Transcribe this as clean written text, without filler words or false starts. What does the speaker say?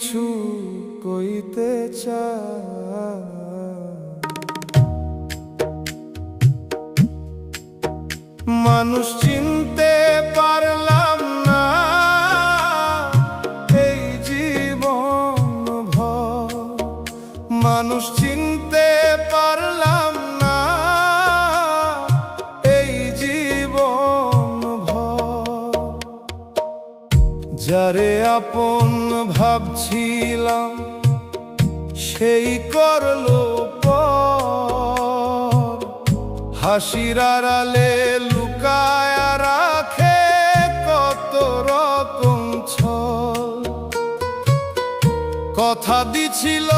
কিছু কইতে চাই। মানুষ চিনতে পারলাম না এই জীবন ভর, মানুষ চিনতে পারলাম না এই জীবন ভর। যারে আপন ভাবছিলাম সেই করলো পর, হাসির আড়ালে লুকায় রাখে কত রকম ছল। কথা দিছিল